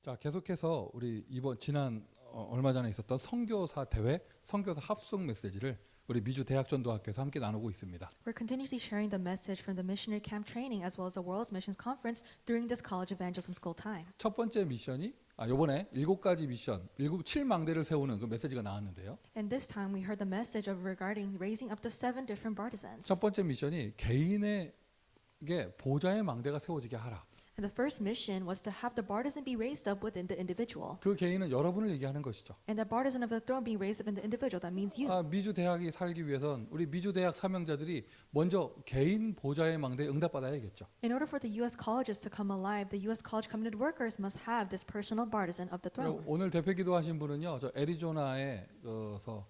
자, 계속해서 우리 이번 지난 얼마 전에 있었던 선교사 대회, 선교사 합숙 메시지를 우리 미주 대학전도학교에서 함께 나누고 있습니다. We're continuously sharing the message from the missionary camp training as well as the World's Missions Conference during this college evangelism school time. 첫 번째 미션이 이번에 7가지 미션, 7망대를 세우는 그 메시지가 나왔는데요. And this time we heard the message of regarding raising up to 7 different partisans. 첫 번째 미션이 개인에게 보좌의 망대가 세워지게 하라. And the first mission was to have the partisan be raised up within the individual. 그 개인은 여러분을 얘기하는 것이죠. And the partisan of the throne being raised up in the individual, that means you. 미주 대학이 살기 위해선 우리 미주 대학 사명자들이 먼저 개인 보좌의 망대에 응답받아야겠죠. In order for the U.S. colleges to come alive, the U.S. college committed workers must have this personal partisan of the throne. 오늘 대표 기도하신 분은요, 저 애리조나에서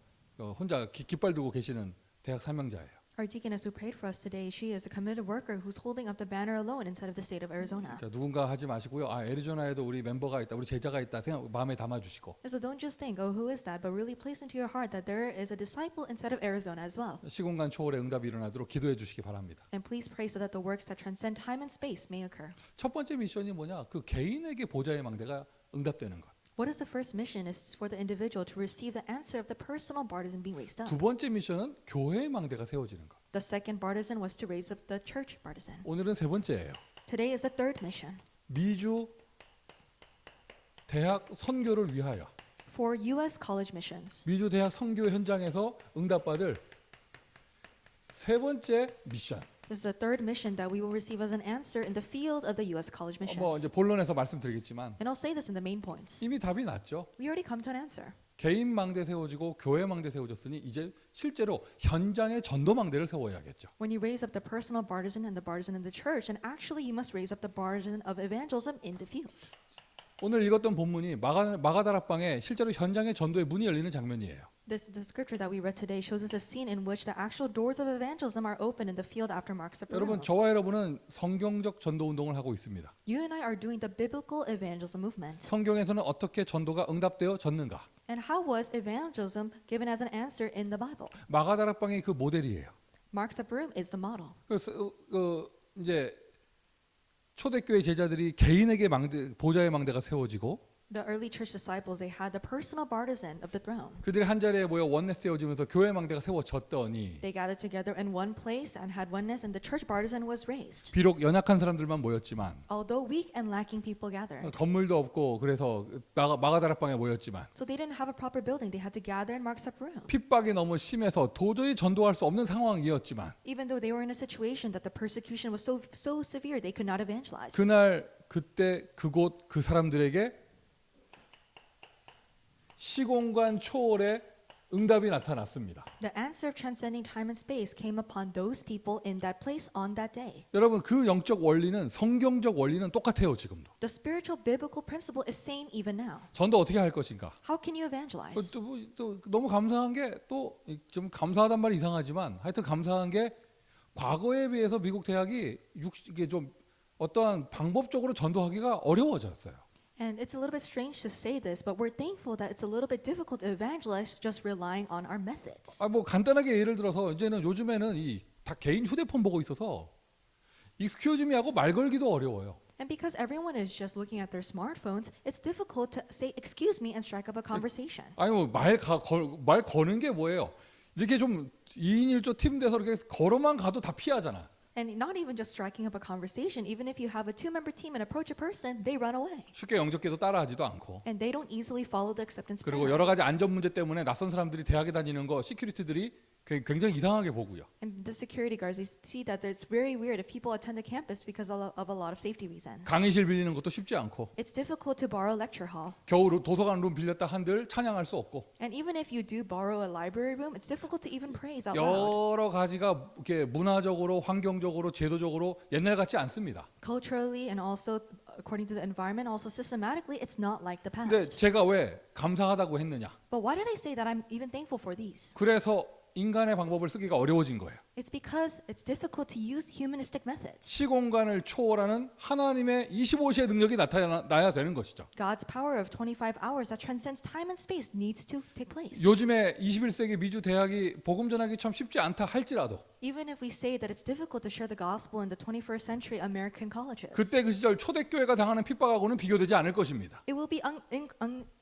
혼자 깃발 두고 계시는 대학 사명자예요. Our deaconess who prayed for us today, she is a committed worker who's holding up the banner alone inside of the state of Arizona. 누군가 하지 마시고요. 애리조나에도 우리 멤버가 있다, 우리 제자가 있다 생각 마음에 담아주시고. So don't just think, oh, who is that? But really place into your heart that there is a disciple inside of Arizona as well. 시공간 초월의 응답이 일어나도록 기도해 주시기 바랍니다. And please pray so that the works that transcend time and space may occur. 첫 번째 미션이 뭐냐? 그 개인에게 보좌의 망대가 응답되는 것. What is the first mission? Is for the individual to receive the answer of the personal partisan being raised up. 두 번째 미션은 교회의 망대가 세워지는 것. The second partisan was to raise up the church partisan. 오늘은 세 번째예요. Today is the third mission. 미주 대학 선교를 위하여. For U.S. college missions. 미주 대학 선교 현장에서 응답받을 세 번째 미션. This is the third mission that we will receive as an answer in the field of the U.S. college missions. 이제 본론에서 말씀드리겠지만 And I'll say this in the main points. 이미 답이 났죠. We already come to an answer. 개인 망대 세워지고 교회 망대 세워졌으니 이제 실제로 현장의 전도 망대를 세워야겠죠. When you raise up the personal partisan and the partisan in the church, and actually you must raise up the partisan of evangelism in the field. 오늘 읽었던 본문이 마가다락방에 실제로 현장의 전도의 문이 열리는 장면이에요. The scripture that we read today shows us a scene in which the actual doors of evangelism are open in the field after Mark's Upper 여러분, Room. 저와 여러분은 성경적 전도 운동을 하고 있습니다. You and I are doing the biblical evangelism movement. 성경에서는 어떻게 전도가 응답되어졌는가? And how was evangelism given as an answer in the Bible? 마가다락방이 그 모델이에요. Mark's Upper Room is the model. 그래서 이제 초대교회 제자들이 개인에게 보좌의 망대가 세워지고 The early church disciples, they had the personal partisan of the throne. 그들이 한 자리에 모여 원내스 세워지면서 교회 망대가 세워졌더니 They gathered together in one place and had oneness, and the church partisan was raised. 비록 연약한 사람들만 모였지만 Although weak and lacking people gathered. 건물도 없고 그래서 마가다락방에 모였지만 So they didn't have a proper building. They had to gather in Mark's Upper Room. 핍박이 너무 심해서 도저히 전도할 수 없는 상황이었지만 Even though they were in a situation that the persecution was so severe, they could not evangelize. 그날 그때 그곳 그 사람들에게 시공간 초월의 응답이 나타났습니다. The answer of transcending time and space came upon those people in that place on that day. 여러분, 그 영적 원리는 성경적 원리는 똑같아요. 지금도. The spiritual biblical principle is same even now. 전도 어떻게 할 것인가? How can you evangelize? 또 너무 감사한 게 또 좀 감사하단 말이 이상하지만 하여튼 감사한 게 과거에 비해서 미국 대학이 이게 좀 어떠한 방법적으로 전도하기가 어려워졌어요. And it's a little bit strange to say this, but we're thankful that it's a little bit difficult to evangelize just relying on our methods. 뭐 간단하게 예를 들어서 이제는 요즘에는 다 개인 휴대폰 보고 있어서 excuse me 하고 말 걸기도 어려워요. And because everyone is just looking at their smartphones, it's difficult to say excuse me and strike up a conversation. 말 거는 게 뭐예요? 이렇게 좀 2인 1조 팀 돼서 이렇게 걸어만 가도 다 피하잖아. And not even just striking up a conversation, even if you have a 2-member team and approach a person, they run away. 쉽게 영접해서 따라하지도 않고. And they don't easily follow the acceptance 그리고 path. 여러 가지 안전 문제 때문에 낯선 사람들이 대학에 다니는 거 시큐리티들이 굉장히 이상하게 보고요. And the security guards, they see that it's very weird if people attend the campus because of a lot of safety reasons. 강의실 빌리는 것도 쉽지 않고. It's difficult to borrow a lecture hall. 겨우 도서관 룸 빌렸다 한들 찬양할 수 없고. And even if you do borrow a library room, it's difficult to even praise out loud. 여러 가지가 이렇게 문화적으로, 환경적으로, 제도적으로 옛날 같지 않습니다. Culturally and also according to the environment, also systematically, it's not like the 근데 past. 제가 왜 감사하다고 했느냐? But why did I say that I'm even thankful for these? 그래서 인간의 방법을 쓰기가 어려워진 거예요. It's because it's difficult to use humanistic methods. 시공간을 초월하는 하나님의 25시의 능력이 나타나야 되는 것이죠. God's power of 25 hours that transcends time and space needs to take place. 요즘에 21세기 미주 대학이 복음 전하기 참 쉽지 않다 할지라도 Even if we say that it's difficult to share the gospel in the 21st century American colleges, 그때 그 시절 초대교회가 당하는 핍박하고는 비교되지 않을 것입니다. it will be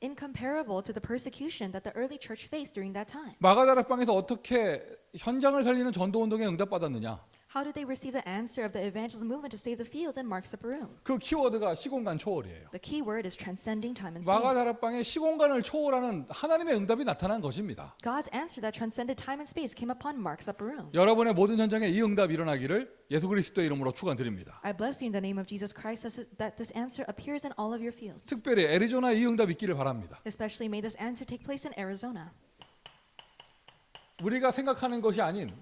incomparable to the persecution that the early church faced during that time. 마가다락방에서 어떻게 현장을 살리는 전도 운동에 응답받았느냐? How did they receive the answer of the evangelism movement to save the fields in Mark's upper room? 그 키워드가 시공간 초월이에요. The key word is transcending time and space. 마가다락방에 시공간을 초월하는 하나님의 응답이 나타난 것입니다. God's answer that transcended time and space came upon Mark's upper room. 여러분의 모든 현장에 이 응답이 일어나기를 예수 그리스도의 이름으로 축원드립니다. I bless you in the name of Jesus Christ that this answer appears in all of your fields. 특별히 애리조나에 이 응답이 있기를 바랍니다. Especially may this answer take place in Arizona. 우리가 생각하는 것이 아닌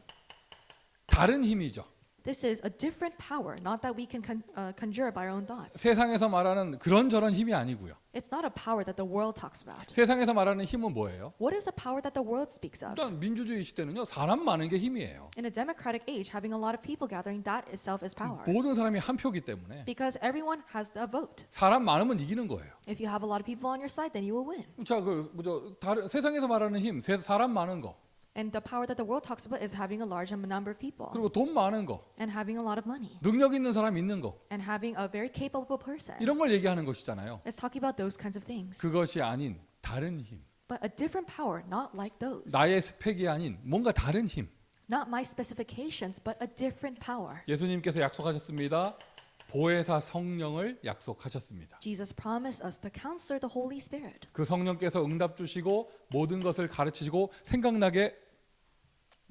다른 힘이죠. This is a different power, not that we can conjure by our own thoughts. 세상에서 말하는 그런저런 힘이 아니고요. It's not a power that the world talks about. 세상에서 말하는 힘은 뭐예요? What is a power that the world speaks of? 일단 민주주의 시대는요, 사람 많은 게 힘이에요. In a democratic age, having a lot of people gathering, that itself is power. 모든 사람이 한 표기 때문에 Because everyone has a vote. 사람 많으면 이기는 거예요. If you have a lot of people on your side, then you will win. 자, 다른 세상에서 말하는 힘, 사람 많은 거, And the power that the world talks about is having a large number of people 그리고 돈 많은 거, and having a lot of money 능력 있는 사람 있는 거, and having a very capable person. 이런 걸 얘기하는 것이잖아요. Let's talk about those kinds of things. 그것이 아닌 다른 힘, But a different power, not like those. 나의 스펙이 아닌 뭔가 다른 힘. Not my specifications, but a different power. 예수님께서 약속하셨습니다. 보혜사 성령을 약속하셨습니다. Jesus promised us the Counselor, the Holy Spirit. 그 성령께서 응답 주시고 모든 것을 가르치시고 생각나게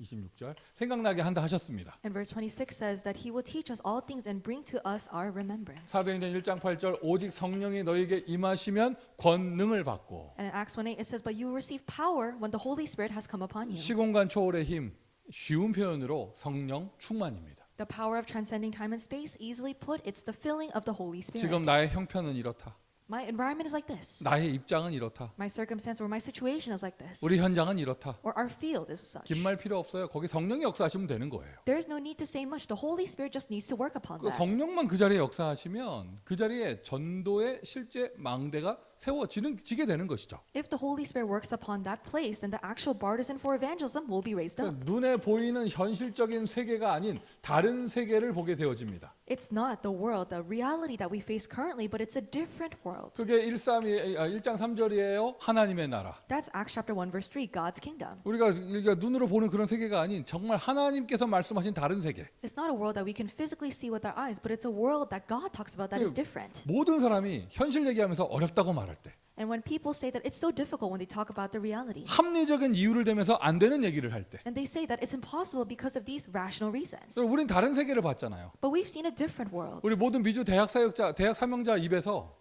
26절 생각나게 한다 하셨습니다. And verse 26 says that He will teach us all things and bring to us our remembrance. 사도행전 1장 8절 오직 성령이 너에게 임하시면 권능을 받고 And in Acts 1:8 it says, but you will receive power when the Holy Spirit has come upon you. 시공간 초월의 힘 쉬운 표현으로 성령 충만입니다. The power of transcending time and space, easily put, it's the filling of the Holy Spirit. 지금 나의 형편은 이렇다. My environment is like this. 나의 입장은 이렇다. My circumstance or my situation is like this. 우리 현장은 이렇다. Or our field is such. 긴 말 필요 없어요. 거기 성령이 역사하시면 되는 거예요. There's no need to say much. The Holy Spirit just needs to work upon 그 that. 성령만 그 자리에 역사하시면 그 자리에 전도의 실제 망대가 세워지게 되는 것이죠. If the Holy Spirit works upon that place, then the actual partisan for evangelism will be raised up. 눈에 보이는 현실적인 세계가 아닌 다른 세계를 보게 되어집니다. It's not the world, the reality that we face currently, but it's a different world. 그게 1장 3절이에요. 하나님의 나라. That's Acts chapter 1 verse 3, God's kingdom. 우리가 눈으로 보는 그런 세계가 아닌 정말 하나님께서 말씀하신 다른 세계. It's not a world that we can physically see with our eyes, but it's a world that God talks about that is different. 모든 사람이 현실 얘기하면서 어렵다고 말할 때 And when people say that it's so difficult when they talk about the reality, 합리적인 이유를 대면서 안 되는 얘기를 할 때 and they say that it's impossible because of these rational reasons. 우린 다른 세계를 봤잖아요. But we've seen a different world. 우리 모든 미주 대학 사명자 입에서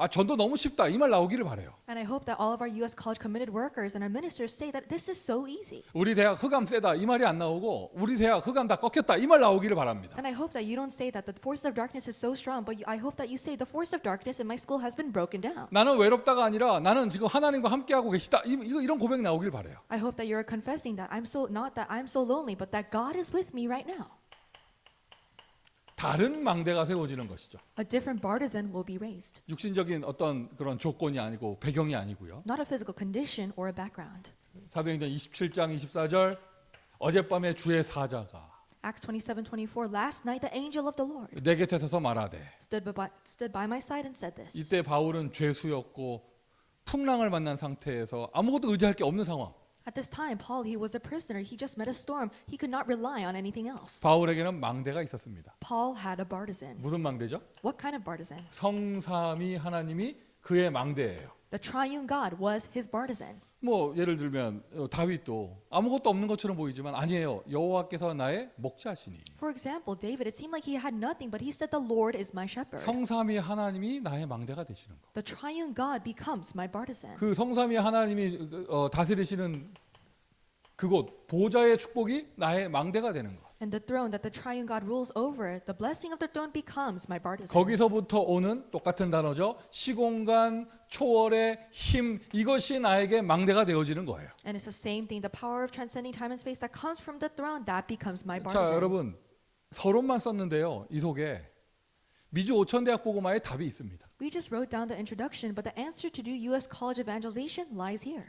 전도 너무 쉽다 이 말 나오기를 바래요. And I hope that all of our U.S. college committed workers and our ministers say that this is so easy. 우리 대학 흑암 세다 이 말이 안 나오고 우리 대학 흑암 다 꺾였다 이 말 나오기를 바랍니다. And I hope that you don't say that the force of darkness is so strong, but I hope that you say the force of darkness in my school has been broken down. 나는 외롭다가 아니라 나는 지금 하나님과 함께하고 계시다 이런 고백 나오길 바래요. I hope that you're confessing that not that I'm so lonely, but that God is with me right now. 다른 망대가 세워지는 것이죠. A different partisan will be raised. 육신적인 어떤 그런 조건이 아니고 배경이 아니고요. Not a physical condition or a background. 사도행전 27장 24절 어젯밤에 주의 사자가 Acts 27:24. Last night the angel of the Lord 내 곁에 서서 말하되 stood by my side and said this. 이때 바울은 죄수였고 풍랑을 만난 상태에서 아무것도 의지할 게 없는 상황. At this time, Paul, he was a prisoner. He just met a storm. He could not rely on anything else. 바울에게는 망대가 있었습니다. Paul had a partisan. 무슨 망대죠? What kind of partisan? 성삼위 하나님이 그의 망대예요. The triune God was his partisan. 뭐 예를 들면 다윗도 아무것도 없는 것처럼 보이지만 아니에요. 여호와께서 나의 목자시니. For example, David, it seemed like he had nothing, but he said, "The Lord is my shepherd." 성삼위 하나님이 나의 망대가 되시는 거. The triune God becomes my partisan. 그 성삼위 하나님이 다스리시는 그곳 보좌의 축복이 나의 망대가 되는 거. And the throne that the triune God rules over, the blessing of the throne becomes my partisan. 거기서부터 오는 똑같은 단어죠. 시공간 초월의 힘, 이것이 나에게 망대가 되어지는 거예요. And it's the same thing, the power of transcending time and space that comes from the throne, that becomes my 자, partisan. 여러분 서론만 썼는데요. 이 속에 미주 오천대학 보고마의 답이 있습니다. We just wrote down the introduction, but the answer to do U.S. College Evangelization lies here.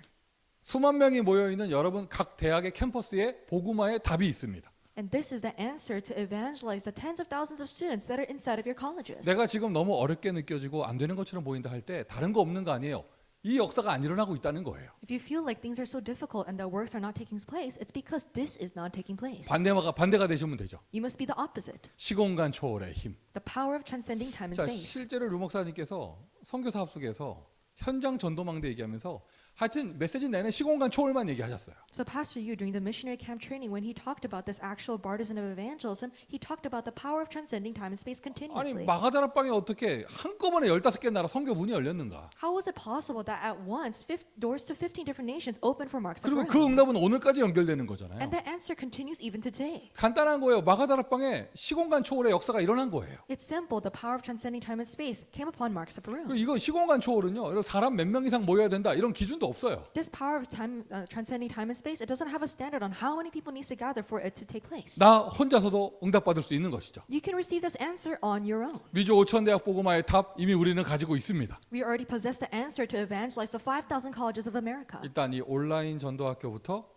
수만 명이 모여 있는 여러분 각 대학의 캠퍼스에 보고마의 답이 있습니다. And this is the answer to evangelize the tens of thousands of students that are inside of your colleges. 내가 지금 너무 어렵게 느껴지고 안 되는 것처럼 보인다 할 때 다른 거 없는 거 아니에요. 이 역사가 안 일어나고 있다는 거예요. If you feel like things are so difficult and the works are not taking place, it's because this is not taking place. 반대가 되시면 되죠. You must be the opposite. 시공간 초월의 힘. The power of transcending time and 자, space. 실제로 류 목사님께서 선교 사업 속에서 현장 전도망대 얘기하면서 하여튼 메시지 내내 시공간 초월만 얘기하셨어요. So Pastor Yu, during the missionary camp training, when he talked about this actual partisan of evangelism, he talked about the power of transcending time and space 아니 continuously. 마가다락방에 어떻게 한꺼번에 15개 나라 선교 문이 열렸는가? How was it possible that at once doors to 15 different nations opened for Mark 그리고 Zuckerberg? 그 응답은 오늘까지 연결되는 거잖아요. And the answer continues even today. 간단한 거예요. 마가다락방에 시공간 초월의 역사가 일어난 거예요. It's simple. The power of transcending time and space came upon Mark Zuckerberg. 이거 시공간 초월은요. 사람 몇 명 이상 모여야 된다 이런 기준도 없어요. This power of time, transcending time and space, it doesn't have a standard on how many people needs to gather for it to take place. 나 혼자서도 응답받을 수 있는 것이죠. You can receive this answer on your own. 미주 오천대학 보고마의 답 이미 우리는 가지고 있습니다. We already possess the answer to evangelize the 5,000 colleges of America. 일단 이 온라인 전도학교부터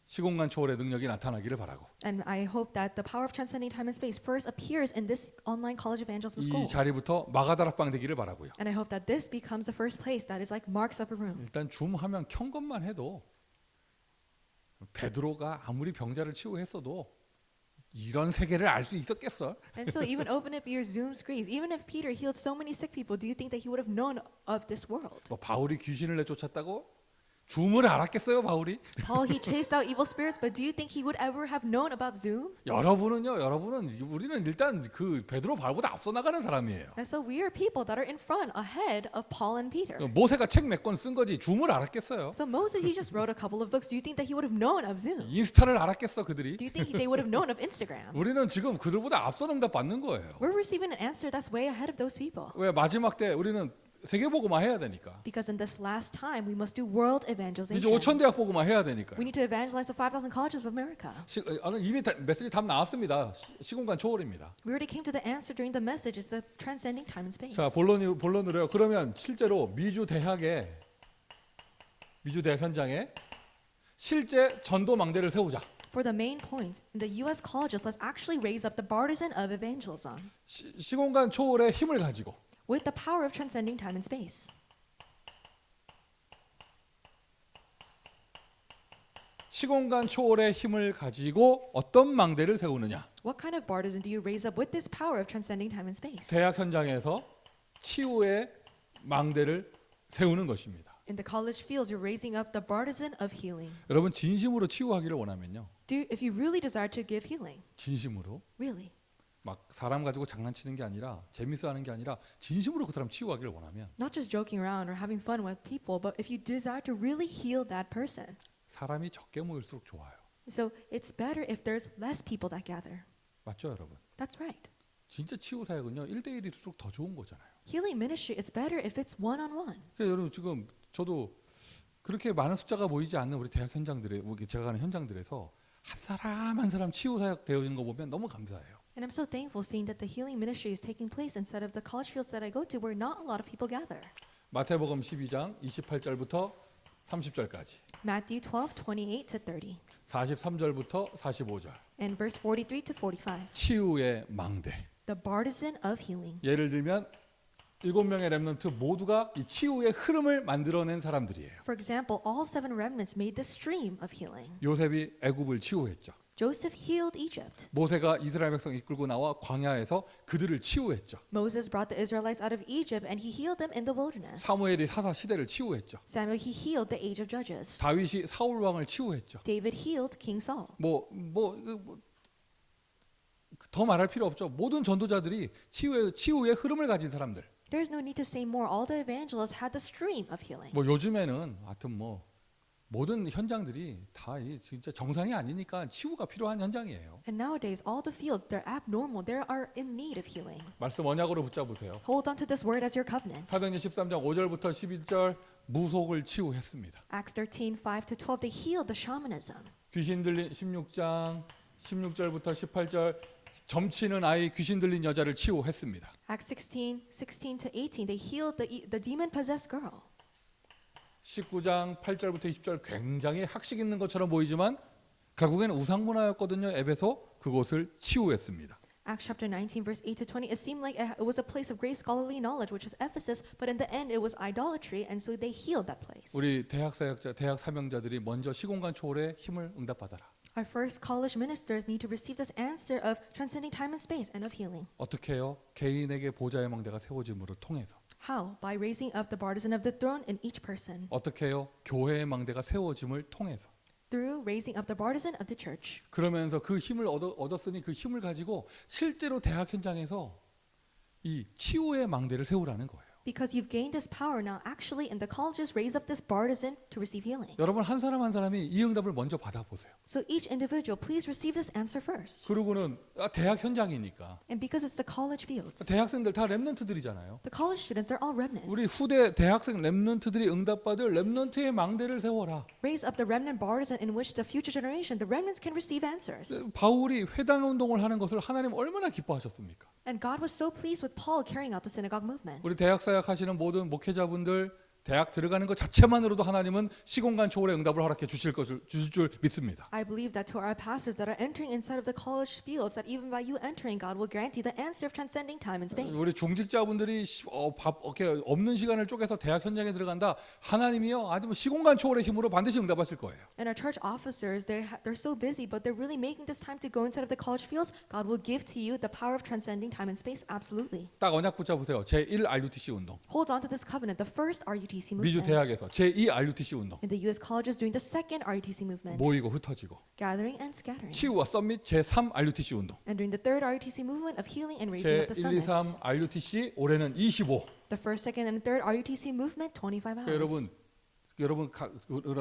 시공간 초월의 능력이 나타나기를 바라고 And I hope that the power of transcending time and space first appears in this online college evangelism 이 school. 자리부터 마가다락방 되기를 바라고요. And I hope that this becomes the first place that is like Mark's upper room. 일단 줌 화면 켠 것만 해도 베드로가 아무리 병자를 치유했어도 이런 세계를 알 수 있었겠어? And so even open up your Zoom screens. Even if Peter healed so many sick people, do you think that he would have known of this world? 뭐 바울이 귀신을 내쫓았다고 줌을 알았겠어요, 바울이? Paul, he chased out evil spirits, but do you think he would ever have known about Zoom? 여러분은 우리는 일단 그 베드로 바울보다 앞서 나가는 사람이에요. And so we are people that are in front, ahead of Paul and Peter. 모세가 책 몇 권 쓴 거지 줌을 알았겠어요? So Moses, he just wrote a couple of books. Do you think that he would have known of Zoom? 인스타를 알았겠어, 그들이? Do you think they would have known of Instagram? 우리는 지금 그들보다 앞서 응답 받는 거예요. We're receiving an answer that's way ahead of those people. 왜 마지막 때 우리는 세계 보고만 해야 되니까. Because in this last time, we must do world 이제 evangelization. 5천 대학 보고만 해야 되니까. We need to evangelize the 5,000 colleges of America. 이미 메시지 답 나왔습니다. 시공간 초월입니다. We already came to the answer during the message. It's the transcending time and space. 자, 본론으로요. 그러면 실제로 미주 대학 현장에 실제 전도 망대를 세우자. For the main point, in the U.S. colleges, let's actually raise up the partisan of evangelism 시공간 초월의 힘을 가지고 with the power of transcending time and space. 시공간 초월의 힘을 가지고 어떤 망대를 세우느냐? What kind of partisan do you raise up with this power of transcending time and space? 대학 현장에서 치유의 망대를 세우는 것입니다. In the college fields, you're raising up the partisan of healing. 여러분 진심으로 치유하기를 원하면요. If you really desire to give healing, 진심으로 really, 막 사람 가지고 장난치는 게 아니라 재밌어하는 게 아니라 진심으로 그 사람 치유하기를 원하면 not just joking around or having fun with people, but if you desire to really heal that person. 사람이 적게 모일수록 좋아요. So it's better if there's less people that gather. 맞죠, 여러분? That's right. 진짜 치유 사역은요 1대1일수록 더 좋은 거잖아요. Healing ministry is better if it's one-on-one. 그러니까 여러분 지금 저도 그렇게 많은 숫자가 모이지 않는 우리 대학 현장들에 제가 가는 현장들에서 한 사람 한 사람 치유 사역 되어지는 거 보면 너무 감사해요. And I'm so thankful seeing that the healing ministry is taking place instead of the college fields that I go to where not a lot of people gather. 마태복음 12장 28절부터 30절까지, Matthew 12:28 to 30, 43절부터 45절. and verse 43 to 45. 치유의 망대. The partisan of healing. 예를 들면 7명의 렘넌트 모두가 이 치유의 흐름을 만들어낸 사람들이에요. For example, all 7 remnants made the stream of healing. 요셉이 애굽을 치유했죠. Joseph healed Egypt. 모세가 이스라엘 백성 이끌고 나와 광야에서 그들을 치유했죠. Moses brought the Israelites out of Egypt and he healed them in the wilderness. 사무엘이 사사 시대를 치유했죠. Samuel, he healed the age of Judges. 다윗이 사울 왕을 치유했죠. David healed King Saul. 더 말할 필요 없죠. 모든 전도자들이 치유의 흐름을 가진 사람들. There's no need to say more. All the evangelists had the stream of healing. 요즘에는 하여튼 모든 현장들이 다 진짜 정상이 아니니까 치유가 필요한 현장이에요. And nowadays, all the fields, they're abnormal. They are in need of healing. 말씀 언약으로 붙잡으세요. Hold on to this word as your covenant. 사도행전 13장 5절부터 11절 무속을 치유했습니다. Acts 13, 5 to 12, they healed the shamanism. 귀신 들린 16장 16절부터 18절 점치는 아이 귀신 들린 여자를 치유했습니다. Acts 16, 16 to 18, they healed the demon-possessed girl. 19장 8절부터 20절 굉장히 학식 있는 것처럼 보이지만 결국에는 우상문화였거든요. 에베소 그곳을 치유했습니다. Acts chapter 19, verse 8 to 20, it seemed like it was a place of great scholarly knowledge, which was Ephesus, but in the end it was idolatry, and so they healed that place. 우리 대학 사역자, 대학 사명자들이 먼저 시공간 초월의 힘을 응답받아라. Our first college ministers need to receive this answer of transcending time and space and of healing. 어떻게 해요? 개인에게 보좌의 망대가 세워짐으로 통해서. How? By raising up the partisan of the throne in each person. 어떻게 해요? 교회의 망대가 세워짐을 통해서. Through raising up the partisan of the church. 그러면서 그 힘을 얻었으니 그 힘을 가지고 실제로 대학 현장에서 이 치유의 망대를 세우라는 거예요. Because you've gained this power now, actually in the colleges, raise up this partisan to receive healing. 여러분 한 사람 한 사람이 이 응답을 먼저 받아보세요. So each individual, please receive this answer first. 그리고는 대학 현장이니까 And because it's the college fields, 대학생들 다 렘넌트들이잖아요. the college students are all 우리 remnants. 후대 대학생 렘넌트들이 응답받을 렘넌트의 망대를 세워라. Raise up the remnant partisan in which the future generation, the remnants can receive answers. 바울이 회당 운동을 하는 것을 하나님 얼마나 기뻐하셨습니까? And God was so pleased with Paul carrying out the synagogue movement. 우리 대학 사역 하시는 모든 목회자분들 대학 들어가는 것 자체만으로도 하나님은 시공간 초월의 응답을 허락해 주실 줄 믿습니다. I believe that to our pastors that are entering inside of the college fields, that even by you entering, God will grant you the answer of transcending time and space. 우리 중직자분들이 밥 이렇게 없는 시간을 쪼개서 대학 현장에 들어간다. 하나님이요 아주 시공간 초월의 힘으로 반드시 응답하실 거예요. And our church officers, they're so busy, but they're really making this time to go inside of the college fields. God will give to you the power of transcending time and space. Absolutely. 딱 언약 붙잡으세요. 제1 RUTC 운동. Hold on to this covenant, the first RUTC 미주 movement. 대학에서 제2 RUTC 운동. In the U.S. colleges doing the second RUTC movement, 모이고 흩어지고. gathering and scattering. 치유와 썸밋 제3 RUTC 운동. And during the third RUTC movement of healing and raising up the 제1, 2, 3 summits. RUTC 올해는 25. The first, second, and third RUTC movement, 25 hours. 여러분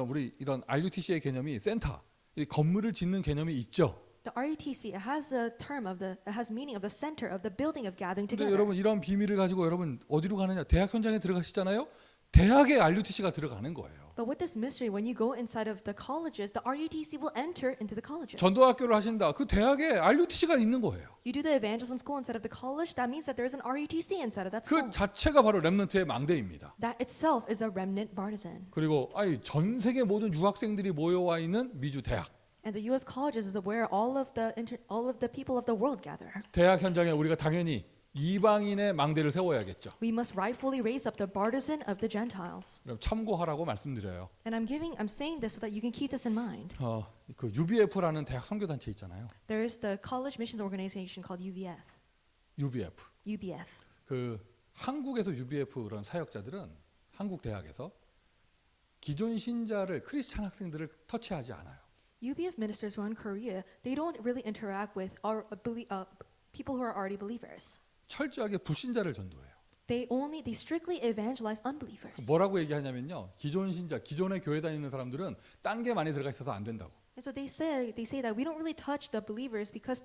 우리 이런 RUTC의 개념이 센터, 이 건물을 짓는 개념이 있죠. The RUTC, it has a term of it has meaning of the center of the building of gathering 근데 together. 여러분 이런 비밀을 가지고 여러분 어디로 가느냐? 대학 현장에 들어가시잖아요. 대학에 RUTC가 들어가는 거예요. But with this mystery, when you go inside of the colleges, the RUTC will enter into the colleges. 전도학교를 하신다. 그 대학에 RUTC가 있는 거예요. You do the evangelism school inside of the college, that means that there is an RUTC inside of that 그 school. 자체가 바로 렘넌트의 망대입니다. That itself is a remnant partisan. 그리고 전 세계 모든 유학생들이 모여와 있는 미주 대학. And the U.S. colleges is where all of the people of the world gather. 대학 현장에 우리가 당연히 이방인의 망대를 세워야겠죠. We must rightfully raise up the partisan of the Gentiles. 그럼 참고하라고 말씀드려요. And I'm saying this so that you can keep this in mind. 그 UBF라는 대학 선교 단체 있잖아요. There is the college missions organization called UBF. UBF. 그 한국에서 UBF 그런 사역자들은 한국 대학에서 기존 신자를 크리스찬 학생들을 터치하지 않아요. UBF ministers who are in Korea, they don't really interact with people who are already believers. 철저하게 불신자를 전도해요. They strictly evangelize unbelievers. 뭐라고 얘기하냐면요. 기존 신자, 기존의 교회 다니는 사람들은 딴 게 많이 들어가 있어서 안 된다고. And so they say that we don't really touch the believers because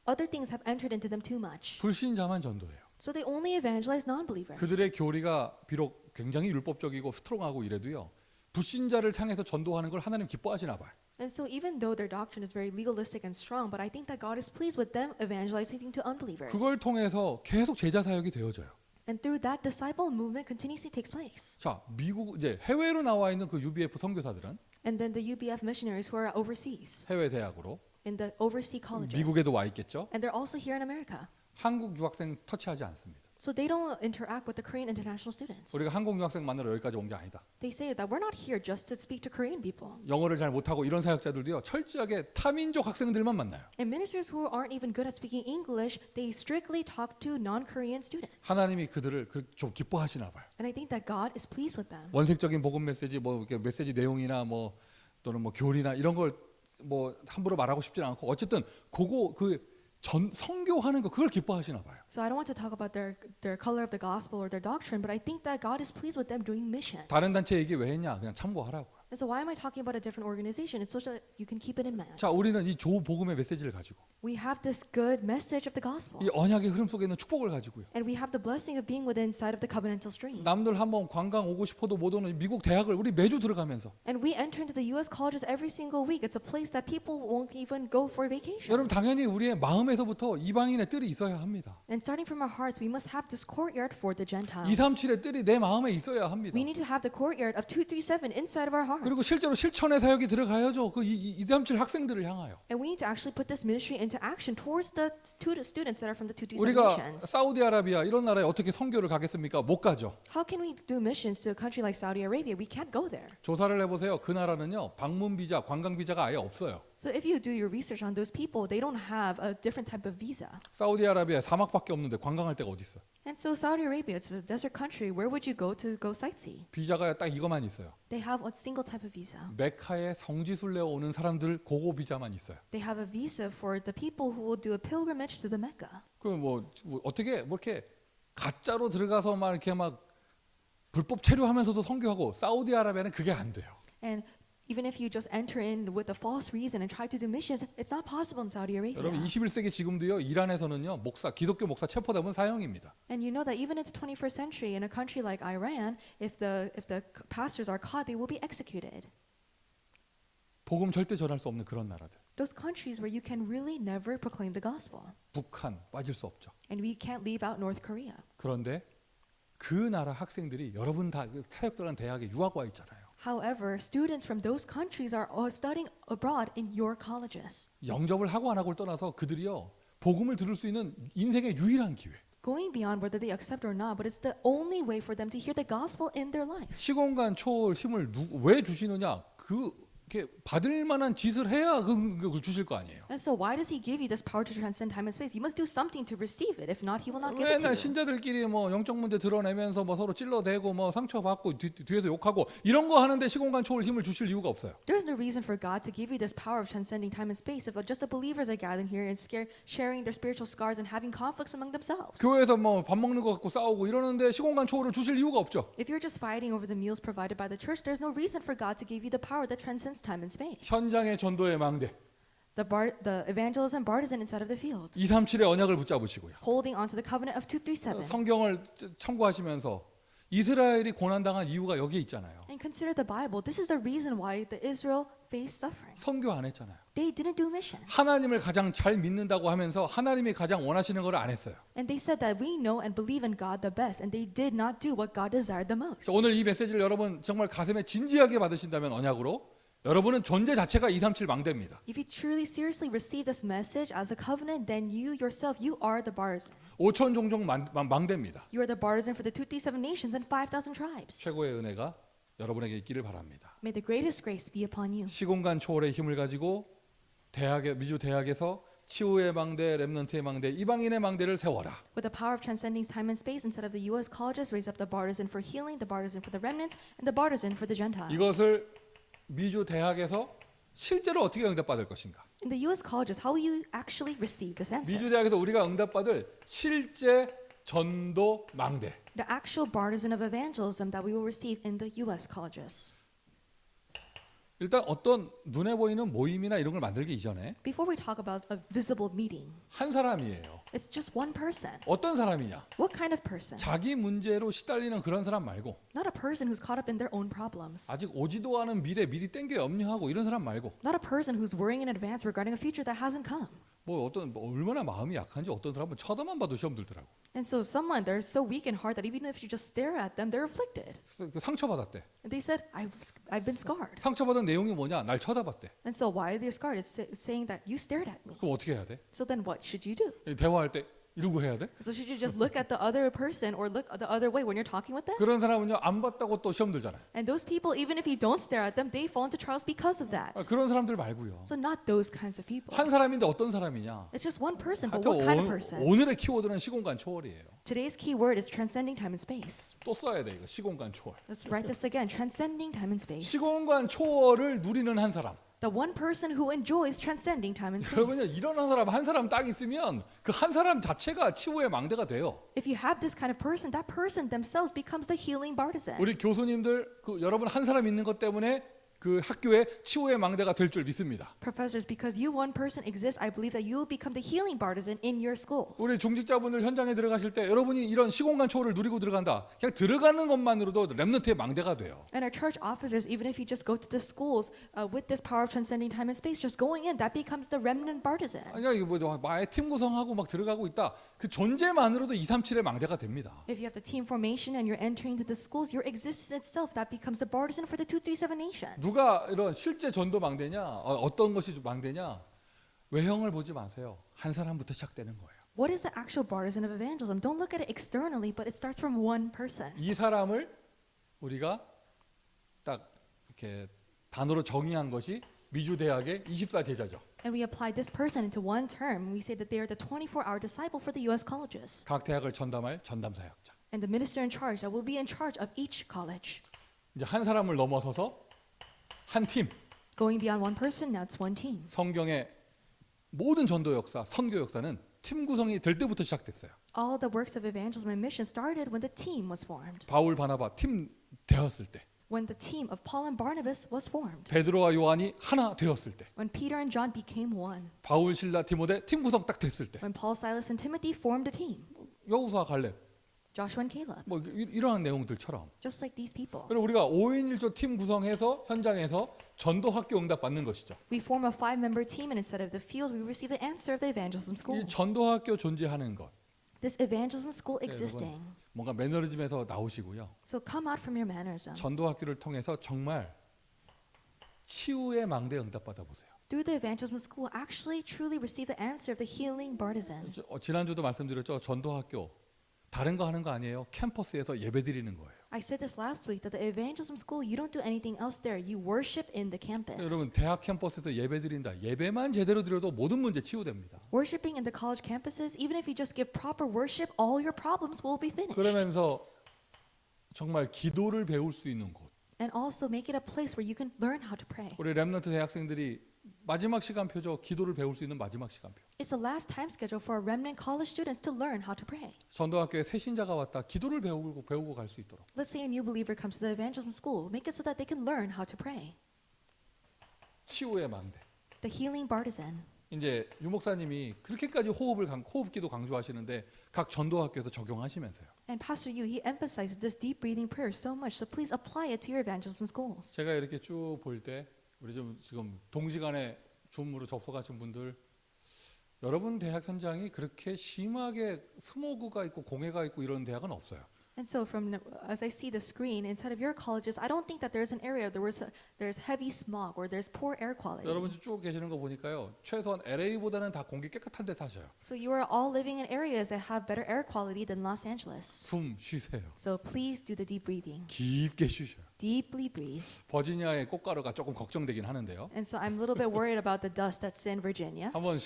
other things have entered into them too much. 불신자만 전도해요. So they only evangelize non-believers. 그들의 교리가 비록 굉장히 율법적이고 스트롱하고 이래도요. 불신자를 향해서 전도하는 걸 하나님 기뻐하시나 봐요. And so even though their doctrine is very legalistic and strong, but I think that God is pleased with them evangelizing to unbelievers. 그걸 통해서 계속 제자 사역이 되어져요. And through that, disciple movement continuously takes place. 자, 미국 이제 해외로 나와 있는 그 UBF 선교사들은 And then the UBF missionaries who are overseas, 해외 대학으로 in the overseas colleges. 미국에도 와 있겠죠. And they're also here in America. 한국 유학생 터치하지 않습니다. So they don't interact with the Korean international students. 우리가 한국 유학생 만나러 여기까지 온 게 아니다. They say that we're not here just to speak to Korean people. 영어를 잘 못하고 이런 사역자들도요. 철저하게 타민족 학생들만 만나요. And ministers who aren't even good at speaking English, they strictly talk to non-Korean students. 하나님이 그들을 좀 기뻐하시나 봐요. And I think that God is pleased with them. 원색적인 복음 메시지 뭐 이렇게 메시지 내용이나 뭐 또는 뭐 교리나 이런 걸 뭐 함부로 말하고 싶지는 않고 어쨌든 선교하는 거 그걸 기뻐하시나 봐요. So I don't want to talk about their color of the gospel or their doctrine, but I think that God is pleased with them doing missions. 다른 단체 얘기 왜 했냐? 그냥 참고하라고요. And so why am I talking about a different organization? It's so that you can keep it in mind. 자, 우리는 이 좋은 복음의 메시지를 가지고 We have this good message of the gospel. 이 언약의 흐름 속에 있는 축복을 가지고요. And we have the blessing of being within inside of the covenantal stream. 남들 한번 관광 오고 싶어도 못 오는 미국 대학을 우리 매주 들어가면서 And we enter into the U.S. colleges every single week. It's a place that people won't even go for vacation. 여러분 당연히 우리의 마음에서부터 이방인의 뜰이 있어야 합니다. And starting from our hearts, we must have this courtyard for the Gentiles. 237의 뜰이 내 마음에 있어야 합니다. We need to have the courtyard of 237 inside of our hearts. 그리고 실제로 실천의 사역이 들어가야죠. 그 237 학생들을 향하여. And we need to actually put this ministry into action towards the students that are from the 237 우리가 nations. 사우디아라비아 이런 나라에 어떻게 선교를 가겠습니까? 못 가죠. How can we do missions to a country like Saudi Arabia? We can't go there. 조사를 해보세요. 그 나라는요. 방문 비자, 관광 비자가 아예 없어요. So if you do your research on those people, they don't have a different type of visa. 사우디아라비아에 사막밖에 없는데 관광할 데가 어디 있어요? And so Saudi Arabia, it's a desert country. Where would you go to go sightsee? 비자가 딱 이것만 있어요. They have a single type of visa. 메카에 성지순례 오는 사람들 고고 비자만 있어요. They have a visa for the people who will do a pilgrimage to the Mecca. 그 뭐 어떻게 뭐 이렇게 가짜로 들어가서 막 이렇게 막 불법 체류하면서도 선교하고 사우디아라비아는 그게 안 돼요. And even if you just enter in with a false reason and try to do missions, it's not possible in Saudi Arabia. 여러분 21세기 지금도요. 이란에서는요. 목사 기독교 목사 체포되면 사형입니다. And you know that even into 21st century, in a country like Iran, if the pastors are caught, they will be executed. 복음 절대 전할 수 없는 그런 나라들. Those countries where you can really never proclaim the gospel. 북한 빠질 수 없죠. And we can't leave out North Korea. 그런데 그 나라 학생들이 여러분 다 사역 들어간 대학에 유학 와 있잖아요. However, students from those countries are studying abroad in your colleges. 영접을 하고 안 하고를 떠나서 그들이요. 복음을 들을 수 있는 인생의 유일한 기회. Going beyond whether they accept or not, but it's the only way for them to hear the gospel in their life. 시공간 초월 힘을 왜 주시느냐? 이렇게 받을 만한 짓을 해야 그걸 주실 거 아니에요. And so why does he give you this power to transcend time and space? You must do something to receive it. If not, he will not give it to 맨날 you. 신자들끼리 뭐 영적 문제 드러내면서 뭐 서로 찔러대고 뭐 상처받고 뒤에서 욕하고 이런 거 하는데 시공간 초월 힘을 주실 이유가 없어요. There's no reason for God to give you this power of transcending time and space if just the believers are gathering here and sharing their spiritual scars and having conflicts among themselves. 교회에서 뭐 밥 먹는 거 갖고 싸우고 이러는데 시공간 초월을 주실 이유가 없죠. If you're just fighting over the meals provided by the church, there's no reason for God to give you the power that transcends time and space. 현장의 전도의 망대 The evangelism partisan inside of the field, 237의 언약을 붙잡으시고요. holding on to the covenant of 237. 성경을 참고하시면서 이스라엘이 고난당한 이유가 여기에 있잖아요. And consider the Bible. This is the reason why the Israel faced suffering. 선교 안 했잖아요. They didn't do missions. 하나님을 가장 잘 믿는다고 하면서 하나님이 가장 원하시는 걸 안 했어요. And they said that we know and believe in God the best, and they did not do what God desired the most. 오늘 이 메시지를 여러분 정말 가슴에 진지하게 받으신다면 언약으로 여러분은 존재 자체가 237 망대입니다. If you truly seriously receive this message as a covenant, then you yourself, you are the partisan. 5천 종족 망대입니다. You are the partisan for the 237 nations and 5,000 tribes. 최고의 은혜가 여러분에게 있기를 바랍니다. May the greatest grace be upon you. 시공간 초월의 힘을 가지고 미주 대학에서 치유의 망대, 렘넌트의 망대, 이방인의 망대를 세워라. With the power of transcending time and space, instead of the U.S. colleges, raise up the partisan for healing, the partisan for the remnants, and the partisan for the Gentiles. 이것을 미주 대학에서 실제로 어떻게 응답받을 것인가? In the U.S. colleges, how will you actually receive this answer? 미주 대학에서 우리가 응답받을 실제 전도 망대. The actual partisan of evangelism that we will receive in the U.S. colleges. 일단 어떤 눈에 보이는 모임이나 이런 걸 만들기 이전에 Before we talk about a visible meeting, 한 사람이에요. it's just one person. 어떤 사람이냐? What kind of person? 자기 문제로 시달리는 그런 사람 말고 Not a person who's caught up in their own problems. 아직 오지도 않은 미래 미리 땡겨 염려하고 이런 사람 말고 Not a person who's worrying in advance regarding a future that hasn't come. 뭐 얼마나 마음이 약한지 어떤 사람은 쳐다만 봐도 시험 들더라고. And so someone, they're so weak in heart that even if you just stare at them, they're afflicted. 그래서 그 상처받았대. And they said, I've been scarred. 상처받은 내용이 뭐냐? 날 쳐다봤대. And so why are they scarred? It's saying that you stared at me. 그럼 어떻게 해야 돼? So then what should you do? 대화할 때 이러고 해야 돼? So should you just look at the other person or look the other way when you're talking with them? 그런 사람은요 안 봤다고 또 시험 들잖아요. And those people, even if you don't stare at them, they fall into trials because of that. 그런 사람들 말고요. So not those kinds of people. 한 사람인데 어떤 사람이냐? It's just one person, but 하여튼 what kind of person? 오늘의 키워드는 시공간 초월이에요. Today's key word is transcending time and space. 또 써야 돼 이거 시공간 초월. Let's write this again. Transcending time and space. 시공간 초월을 누리는 한 사람. The one person who enjoys transcending time and 여러분요 space. 이런 한 사람 딱 있으면 그 한 사람 자체가 치유의 망대가 돼요. If you have this kind of person, that person themselves becomes the healing partisan. 우리 교수님들 여러분 한 사람 있는 것 때문에 그 학교의 치유의 망대가 될 줄 믿습니다. Professors, because you one person exists, I believe that you will become the healing partisan in your schools. 우리 중직자분들 현장에 들어가실 때 여러분이 이런 시공간 초월을 누리고 들어간다. 그냥 들어가는 것만으로도 렘넌트의 망대가 돼요. And our church officers, even if you just go to the schools with this power of transcending time and space, just going in, that becomes the remnant partisan. 아니야 이거 뭐 아예 팀 구성하고 막 들어가고 있다. 그 존재만으로도 237의 망대가 됩니다. If you have the team formation and you're entering into the schools, your existence itself, that becomes the partisan for the 237 nations. 누가 이런 실제 전도 망대냐? 어떤 것이 망대냐? 외형을 보지 마세요. 한 사람부터 시작되는 거예요. What is the actual partisan of evangelism? Don't look at it externally, but it starts from one person. 이 사람을 우리가 딱 이렇게 단어로 정의한 것이 미주 대학의 24제자죠. And we apply this person into one term. We say that they are the 24-hour disciple for the U.S. colleges. 각 대학을 전담할 전담 사역자. And the minister in charge that will be in charge of each college. 이제 한 사람을 넘어서서 한 팀, Going beyond one person, now it's one team. 성경의 모든 전도 역사, 선교 역사는 팀 구성이 될 때부터 시작됐어요. All the works of evangelism and mission started when the team was formed. 바울 바나바 팀 되었을 때, When the team of Paul and Barnabas was formed. 베드로와 요한이 하나 되었을 때, When Peter and John became one. 바울 신라 디모데 팀 구성 딱 됐을 때, When Paul, Silas, and Timothy formed a team. 여호수아 갈렙 Joshua and Caleb. 뭐 이러한 내용들처럼 Just like these people. 그리고 우리가 5인 1조 팀 구성해서 현장에서 전도 학교 응답 받는 것이죠. We form a 5-member team and instead of the field, we receive the answer of the evangelism school. 이 전도 학교 존재하는 것, This evangelism school 네, existing. 뭔가 매너리즘에서 나오시고요. So come out from your mannerism. 전도 학교를 통해서 정말 치유의 망대 응답 받아보세요. Through the evangelism school, actually truly receive the answer of the healing partisan. 지난주도 말씀드렸죠. 전도 학교 다른 거 하는 거 아니에요. 캠퍼스에서 예배 드리는 거예요. I said this last week that the evangelism school, you don't do anything else there. You worship in the campus. 여러분 대학 캠퍼스에서 예배 드린다. 예배만 제대로 드려도 모든 문제 치유됩니다. Worshipping in the college campuses, even if you just give proper worship, all your problems will be finished. 그러면서 정말 기도를 배울 수 있는 곳. And also make it a place where you can learn how to pray. 우리 렘넌트 대학생들이 마지막 시간표죠. 기도를 배울 수 있는 마지막 시간표. It's the last time schedule for remnant college students to learn how to pray. 전도학교에 새 신자가 왔다. 기도를 배우고 갈 수 있도록. Let's say a new believer comes to the evangelism school. Make it so that they can learn how to pray. 치유의 망대. The healing partisan. 이제 유 목사님이 그렇게까지 호흡기도 강조하시는데 각 전도학교에서 적용하시면서요. And Pastor Yu, he emphasizes this deep breathing prayer so much. So please apply it to your evangelism schools. 제가 이렇게 쭉 볼 때 우리 좀 지금 동시간에 줌으로 접속하신 분들 여러분 대학 현장이 그렇게 심하게 스모그가 있고 공해가 있고 이런 대학은 없어요. And so as I see the screen inside of your colleges, I don't think that there's an area there's heavy smog or there's poor air quality. 여러분 쭉 계시는 거 보니까요. 최소한 LA보다는 다 공기 깨끗한 데 사셔요. So you are all living in areas that have better air quality than Los Angeles. 숨 쉬세요. So please do the deep breathing. 깊게 쉬셔요. Deeply breathe. 버지니아의 꽃가루가 조금 걱정되긴 하는데요. And so I'm a little bit worried about the dust that's in Virginia. 한번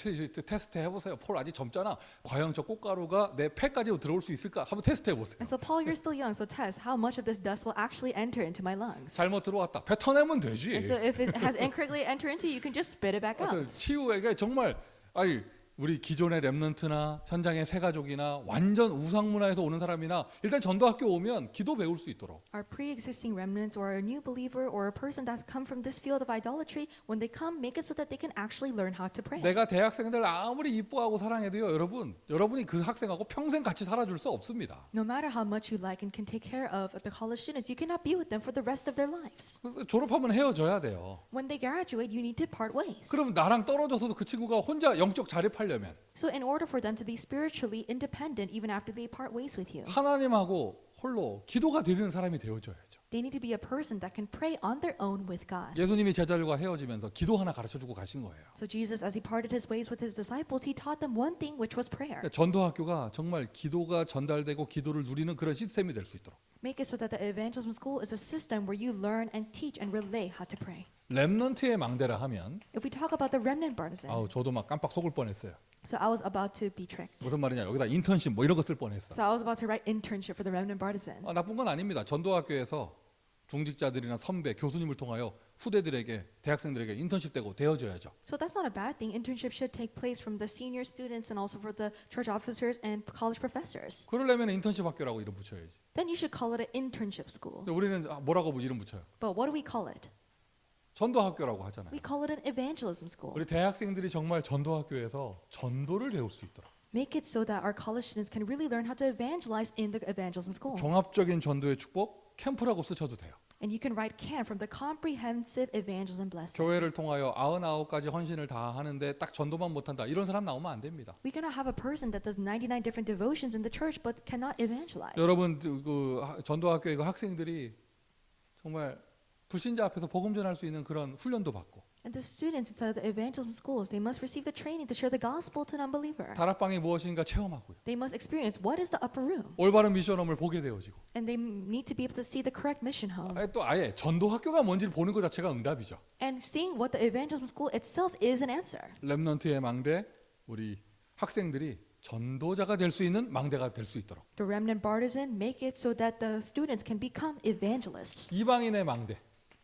테스트 해보세요. 폴 아직 젊잖아. 과연 저 꽃가루가 내 폐까지 들어올 수 있을까? 한번 테스트 해보세요. And so Paul, you're still young, so test how much of this dust will actually enter into my lungs. 잘못 들어왔다. 뱉어내면 되지. And so if it has incorrectly entered into you, you can just spit it back 하여튼 out. 치유에게 정말 아니 우리 기존의 렘넌트나 현장의 새 가족이나 완전 우상 문화에서 오는 사람이나 일단 전도학교 오면 기도 배울 수 있도록 Our pre-existing remnants or a new believer or a person that's come from this field of idolatry, when they come, make it so that they can actually learn how to pray. 내가 대학생들 아무리 이뻐하고 사랑해도요 여러분이 그 학생하고 평생 같이 살아줄 수 없습니다. No matter how much you like and can take care of the college students, you cannot be with them for the rest of their lives. 졸업하면 헤어져야 돼요. When they graduate, you need to part ways. 그럼 나랑 떨어져서 그 친구가 혼자 영적 자립하려면 So in order for them to be spiritually independent even after they part ways with you, 하나님하고 홀로 기도가 드리는 사람이 되어줘야죠. they need to be a person that can pray on their own with God. 예수님이 제자들과 헤어지면서 기도 하나 가르쳐주고 가신 거예요. So Jesus, as he parted his ways with his disciples, he taught them one thing, which was prayer. 그러니까 전도학교가 정말 기도가 전달되고 기도를 누리는 그런 시스템이 될 수 있도록 Make it so that the evangelism school is a system where you learn and teach and relay how to pray. 렘넌트의 망대라 하면 If we talk about the remnant partisan, 저도 막 깜빡 속을 뻔했어요. so I was about to be tricked. 무슨 말이냐 여기다 인턴십 뭐 이런 거 쓸 뻔했어. So I was about to write internship for the remnant partisan. 나쁜 건 아닙니다. 전도학교에서 중직자들이나 선배, 교수님을 통하여 후대들에게 대학생들에게 인턴십 되고 되어줘야죠. So that's not a bad thing. Internship should take place from the senior students and also for the church officers and college professors. 그러려면 인턴십 학교라고 이름 붙여야지. Then you should call it an internship school. 근데 우리는 뭐라고 이름 붙여요? But what do we call it? 전도학교라고 하잖아요. We call it an evangelism school. 우리 대학생들이 정말 전도학교에서 전도를 배울 수 있도록 Make it so that our college students can really learn how to evangelize in the evangelism school. 종합적인 전도의 축복 캠프라고 쓰셔도 돼요. And you can write CAN from the comprehensive evangelism blessing. 교회를 통하여 99가지 헌신을 다 하는데 딱 전도만 못한다. 이런 사람 나오면 안 됩니다. We cannot have a person that does 99 different devotions in the church but cannot evangelize. 여러분 그 전도학교의 그 학생들이 정말 불신자 앞에서 복음 전할 수 있는 그런 훈련도 받고 And the students inside of the evangelism schools, they must receive the training to share the gospel to an unbeliever. 다락방이 무엇인가 체험하고요. They must experience what is the upper room. 올바른 미션홈을 보게 되어지고 And they need to be able to see the correct mission home. 또 아예 전도학교가 뭔지를 보는 것 자체가 응답이죠. And seeing what the evangelism school itself is an answer. 렘넌트의 망대 우리 학생들이 전도자가 될 수 있는 망대가 될 수 있도록 The remnant partisan make it so that the students can become evangelists. 이방인의 망대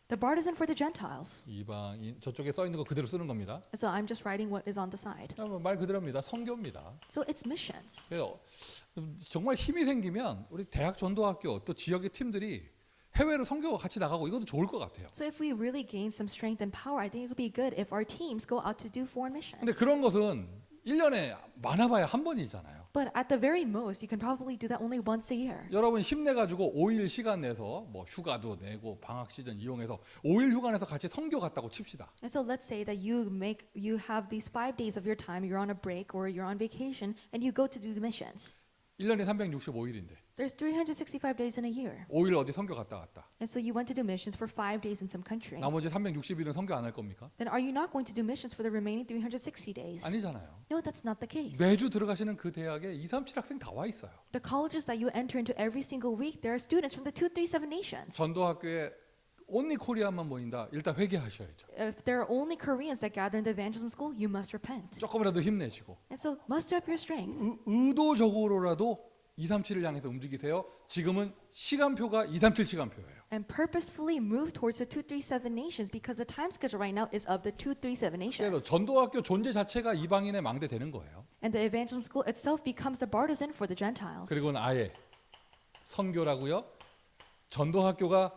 The partisan for the Gentiles. 이방인 저쪽에 써 있는 거 그대로 쓰는 겁니다. So I'm just writing what is on the side. 말 그대로입니다. 선교입니다. So it's missions. 그래서 정말 힘이 생기면 우리 대학 전도학교 또 지역의 팀들이 해외로 선교 같이 나가고 이것도 좋을 것 같아요. So if we really gain some strength and power, I think it would be good if our teams go out to do foreign missions. 근데 그런 것은 1년에 많아봐야 한 번이잖아요. But at the very most, you can probably do that only once a year. 여러분 힘내가지고 5일 시간 내서 뭐 휴가도 내고 방학 시즌 이용해서 5일 휴가 내서 같이 선교 갔다고 칩시다. And so let's say that you have these 5 days of your time, you're on a break or you're on vacation, and you go to do the missions. 1년에 365일인데 There's 365 days in a year. 5일 어디 선교 갔다 왔다. And so you went to do missions for 5 days in some country. 나머지 360일은 선교 안 할 겁니까? Then are you not going to do missions for the remaining 360 days? 아니잖아요. No, that's not the case. 매주 들어가시는 그 대학에 237 학생 다 와 있어요. The colleges that you enter into every single week, there are students from the 237 nations. 전도학교에 온리 코리아만 모인다. 일단 회개하셔야죠. If there are only Koreans that gather in the evangelism school, you must repent. 조금이라도 힘내시고 And so muster up your strength. 의도적으로라도 237을 향해서 움직이세요. 지금은 시간표가 237 시간표예요. And purposefully move towards the 237 nations because the time schedule right now is of the 237 그래서 nations. 전도학교 존재 자체가 이방인의 망대 되는 거예요. And the evangelism school itself becomes the partisan for the Gentiles. 그리고는 아예 선교라고요. 전도학교가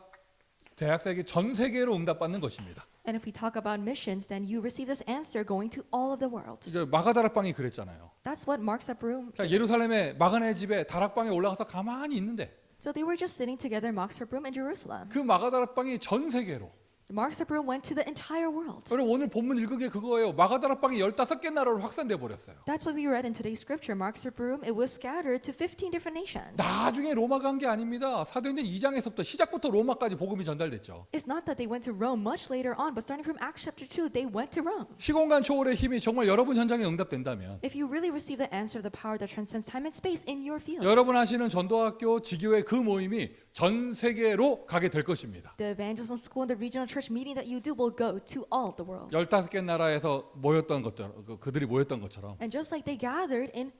대학생에게 전 세계로 응답받는 것입니다. And if we talk about missions, then you receive this answer going to all of the world. 이제 마가다락방이 그랬잖아요. That's what Mark's upper room. 그러니까 예루살렘의 마가네 집에 다락방에 올라가서 가만히 있는데 So they were just sitting together in Mark's upper room in Jerusalem. 그 마가다락방이 전 세계로. Mark's upper room went to the entire world. 여러분 오늘 본문 읽은 게 그거예요. 마가다락방이 15개 나라로 확산돼 버렸어요. That's what we read in today's scripture. Mark's upper room, it was scattered to 15 different nations. 나중에 로마 간 게 아닙니다. 사도행전 2장에서부터 시작부터 로마까지 복음이 전달됐죠. It's not that they went to Rome much later on, but starting from Acts chapter 2, they went to Rome. 시공간 초월의 힘이 정말 여러분 현장에 응답된다면 If you really receive the answer of the power that transcends time and space in your field, 여러분 하시는 전도학교 지교회 그 모임이 전 세계로 가게 될 것입니다. the evangelism school and the regional church meeting that you do will go to all the world. 15개 나라에서 모였던 것처럼 그들이 모였던 것처럼 And just like they gathered in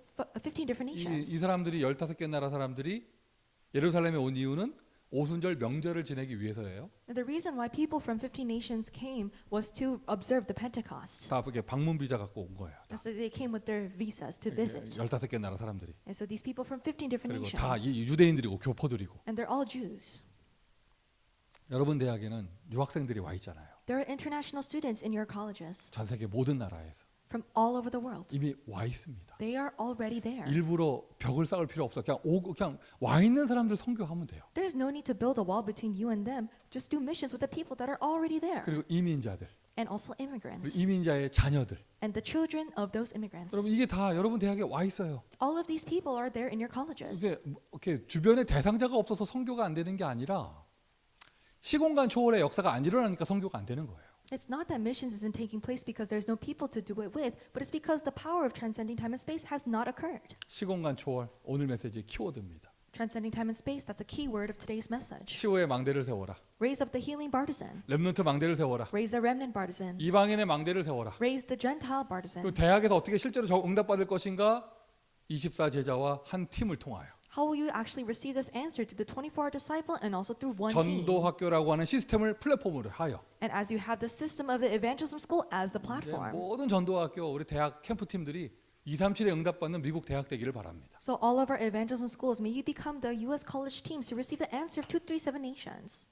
15 different 이 nations. 사람들이 15개 나라 사람들이 예루살렘에 온 이유는 오순절 명절을 지내기 위해서예요. And the reason why people from 15 nations came was to observe the Pentecost. 다 그게 방문 비자 갖고 온 거예요. And so they came with their visas to visit. 15개 나라 사람들이. And so these people from 15 different 그리고 다 nations. 이 유대인들이고 교포들이고. And they're all Jews. 여러분 대학에는 유학생들이 와 있잖아요. There are international students in your colleges 전 세계 모든 나라에서 from all over the world. 이미 와 있습니다. They are already there. 일부러 벽을 쌓을 필요 없어. 그냥 와 있는 사람들 선교하면 돼요. There's no need to build a wall between you and them. Just do missions with the people that are already there. 그리고 이민자들, And also 그리고 immigrants. 이민자의 자녀들. And the children of those immigrants. 여러분 이게 다 여러분 대학에 와 있어요. All of these people are there in your colleges. 이게 이렇게 주변에 대상자가 없어서 선교가 안 되는 게 아니라 시공간 초월의 역사가 안 일어나니까 선교가 안 되는 거예요. It's not that missions isn't taking place because there's no people to do it with, but it's because the power of transcending time and space has not occurred. 시공간 초월 오늘 메시지 키워드입니다. Transcending time and space, that's a key word of today's message. 치유의 망대를 세워라. Raise up the healing partisan. 렘넌트 망대를 세워라. Raise the remnant partisan. 이방인의 망대를 세워라. Raise the Gentile partisan. 그리고 대학에서 어떻게 실제로 응답받을 것인가? 24 제자와 한 팀을 통하여 How will you actually receive this answer to the 24-hour disciple and also through one team? 전도학교라고 하는 시스템을 플랫폼으로 하여 And as you have the system of the evangelism school as the 이제 platform. 모든 전도학교 우리 대학 캠프 팀들이 237에 응답받는 미국 대학 되기를 바랍니다. So all of our evangelism schools, may you become the U.S. college teams to receive the answer of 237 nations.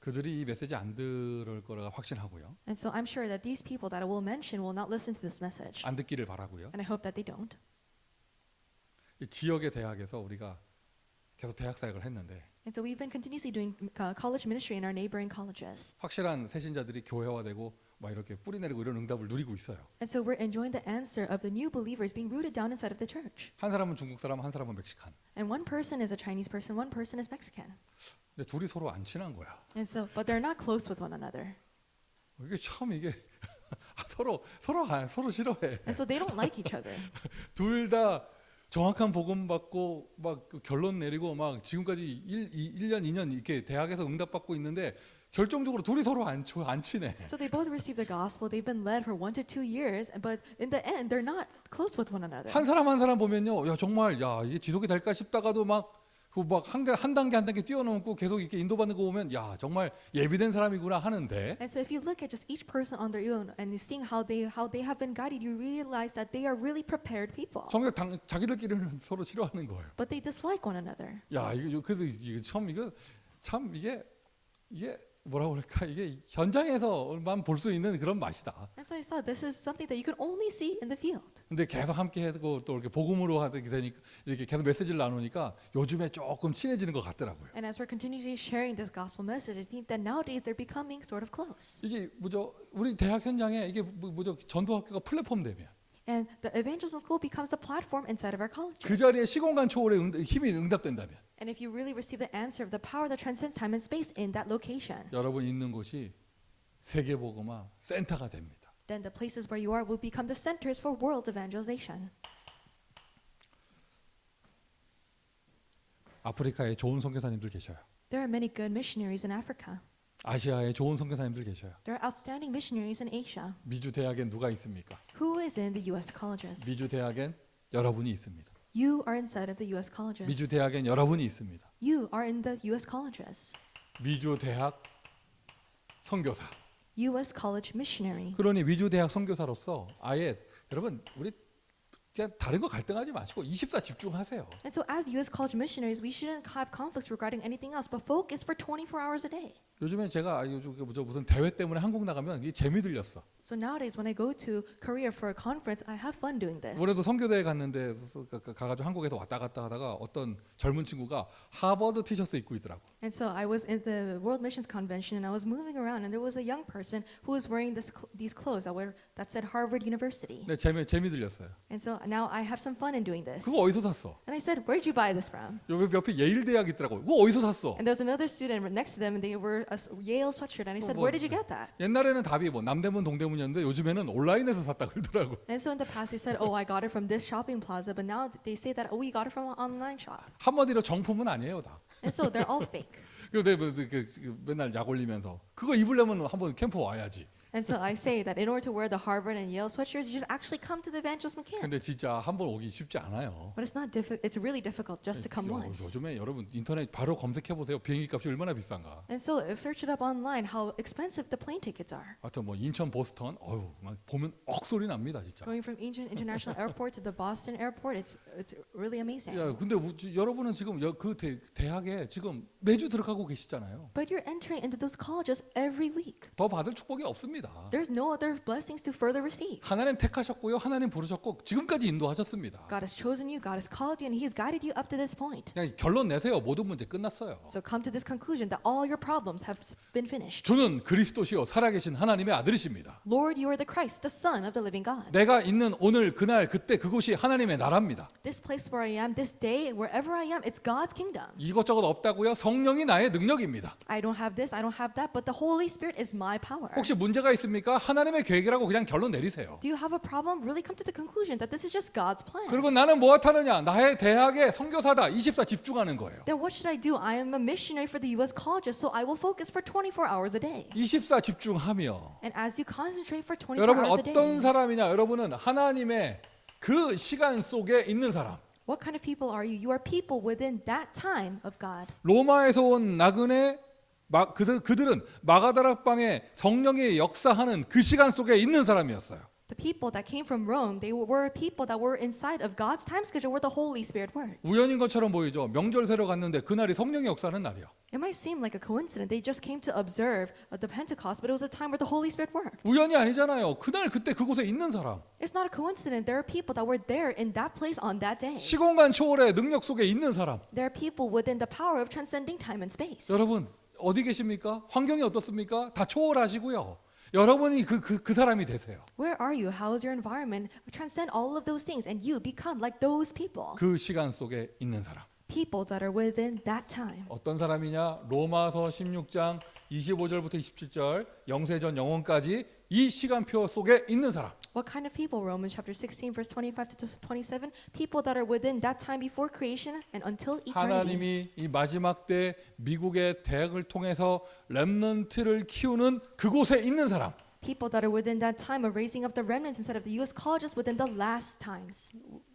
그들이 이 메시지 안 들을 거라 확신하고요. And so I'm sure that these people that I will mention will not listen to this message. 안 듣기를 바라고요. And I hope that they don't. 이 지역의 대학에서 우리가 계속 대학 사역을 했는데 And so we've been continuously doing college ministry in our neighboring colleges. 확실한 새신자들이 교회화되고 막 이렇게 뿌리 내리고 이런 응답을 누리고 있어요. And so we're enjoying the answer of the new believers being rooted down inside of the church. 한 사람은 중국 사람, 한 사람은 멕시칸. And one person is a Chinese person, one person is Mexican. 근데 둘이 서로 안 친한 거야. And so, but they're not close with one another. 이게 참 이게 서로 싫어해. And so they don't like each other. 둘 다 정확한 복음 받고 막 결론 내리고 막 지금까지 1년 2년 이렇게 대학에서 응답 받고 있는데 결정적으로 둘이 서로 안 친해. So they both received the gospel. They've been led for 1 to 2 years, but in the end, they're not close with one another. 한 사람 보면요, 야 정말 야 이게 지속이 될까 싶다가도 한 단계 뛰어넘고 계속 이렇게 인도받는 거 보면 야 정말 예비된 사람이구나 하는데 And so if you look at just each person on their own and seeing how they have been guided, you realize that they are really prepared people. 정작 자기들끼리는 서로 싫어하는 거예요. But they dislike one another. 야 이거 그래도 이게 참 이게 뭐라고 그럴까 이게 현장에서만 볼 수 있는 그런 맛이다. And so I saw this is something that you can only see in the field. 근데 계속 함께 하고 또 이렇게 복음으로 하게 되니까 이렇게 계속 메시지를 나누니까 요즘에 조금 친해지는 것 같더라고요. And as we're continually sharing this gospel message, I think that nowadays they're becoming sort of close. 이게 우리 대학 현장에 이게 전도학교가 플랫폼 되면 And the evangelism school becomes a platform inside of our colleges. 그 자리에 시공간 초월의 힘이 응답된다면 And if you really receive the answer of the power that transcends time and space in that location, 여러분 있는 곳이 세계복음화 센터가 됩니다. then the places where you are will become the centers for world evangelization. 아프리카에 좋은 선교사님들 계셔요. There are many good missionaries in Africa. 아시아에 좋은 선교사님들 계셔요. There are outstanding missionaries in Asia. 미주 대학엔 누가 있습니까? Who is in the U.S. colleges? 미주 대학엔 여러분이 있습니다. You are inside of the U.S. colleges. 미주 대학엔 여러분이 있습니다. You are in the U.S. colleges. 미주 대학 선교사. U.S. college missionary. 그러니 미주 대학 선교사로서 아예 여러분 우리 그냥 다른 거 갈등하지 마시고 24 집중하세요. And so as U.S. college missionaries, we shouldn't have conflicts regarding anything else, but focus for 24 hours a day. 요즘에 제가 무슨 대회 때문에 한국 나가면 이게 재미 들렸어. So nowadays, when I go to Korea for a conference, I have fun doing this. 올해도 선교대회 갔는데 가가지고 한국에서 왔다 갔다 하다가 어떤 젊은 친구가 하버드 티셔츠 입고 있더라고. And so I was in the World Missions Convention, and I was moving around, and there was a young person who was wearing these clothes that said Harvard University. 네, 재미 들렸어요. And so now I have some fun in doing this. 그거 어디서 샀어? And I said, "Where did you buy this from?" 옆에 예일 대학 있더라고. 그거 어디서 샀어? And there was another student next to them, and they were a Yale sweatshirt. And I said, "Where did you get that?" 옛날에는 답이 남대문 동대문이었는데 요즘에는 온라인에서 샀다 그러더라고. And so in the past, they said, "Oh, I got it from this shopping plaza," but now they say that, "Oh, we got it from an online shop." 한마디로 정품은 아니에요 다. And so they're all fake. 근데 맨날 약 올리면서 그거 입으려면 한번 캠프 와야지. And so I say that in order to wear the Harvard and Yale sweatshirts, you should actually come to the evangelism camp. 근데 진짜 한번 오기 쉽지 않아요. But it's not it's really difficult just to come once. 요즘에 여러분 인터넷 바로 검색해 보세요. 비행기 값이 얼마나 비싼가. And so search it up online how expensive the plane tickets are. 하여튼 인천 보스턴 막 보면 억소리 납니다 진짜. Going from Incheon International Airport to the Boston Airport, it's really amazing. 야, 근데 여러분은 지금 그 대학에 지금 매주 들어가고 계시잖아요. But you're entering into those colleges every week. 더 받을 축복이 없습니다. There's no other blessings to further receive. 하나님 택하셨고요. 하나님 부르셨고 지금까지 인도하셨습니다. God has chosen you, God has called you, and He has guided you up to this point. 그냥 결론 내세요. 모든 문제 끝났어요. So come to this conclusion that all your problems have been finished. 주는 그리스도시요 살아계신 하나님의 아들이십니다. Lord, you are the Christ, the Son of the living God. 내가 있는 오늘 그날 그때 그곳이 하나님의 나라입니다. This place where I am, this day, wherever I am, it's God's kingdom. 이것저것 없다고요? 성령이 나의 능력입니다. I don't have this, I don't have that, but the Holy Spirit is my power. 혹시 문제가 있습니까? 하나님의 계획이라고 그냥 결론 내리세요. Do you have a problem? Really come to the conclusion that this is just God's plan. 그리고 나는 무엇하느냐? 나의 대학의 선교사다. 24 집중하는 거예요. Then what should I do? I am a missionary for the U.S. colleges, so I will focus for 24 hours a day. 24 집중하며 And as you concentrate for 24 여러분 hours a day, 어떤 사람이냐? 여러분은 하나님의 그 시간 속에 있는 사람. what kind of people are you? You are people within that time of God. 로마에서 온 나그네 그들은 마가다락방에 성령이 역사하는 그 시간 속에 있는 사람이었어요. The people that came from Rome, they were people that were inside of God's time schedule where the Holy Spirit worked. 우연인 것처럼 보이죠. 명절 세러 갔는데 그날이 성령의 역사는 날이야. It might seem like a coincidence. They just came to observe the Pentecost, but it was a time where the Holy Spirit worked. 우연이 아니잖아요. 그날 그때 그곳에 있는 사람. It's not a coincidence. There are people that were there in that place on that day. 시공간 초월의 능력 속에 있는 사람. There are people within the power of transcending time and space. 여러분 어디 계십니까? 환경이 어떻습니까? 다 초월하시고요. 여러분이 그 사람이 되세요. Where are you? How is your environment? Transcend all of those things and you become like those people. 그 시간 속에 있는 사람. People that are within that time. 어떤 사람이냐? 로마서 16장 25절부터 27절 영세전 영원까지 이 시간표 속에 있는 사람. What kind of people? Romans chapter 16 verse 25 to 27. People that are within that time before creation and until eternity. 하나님이 이 마지막 때 미국의 대학을 통해서 렘넌트를 키우는 그곳에 있는 사람. People that are within that time of raising up the remnants inside of the U.S. colleges within the last times.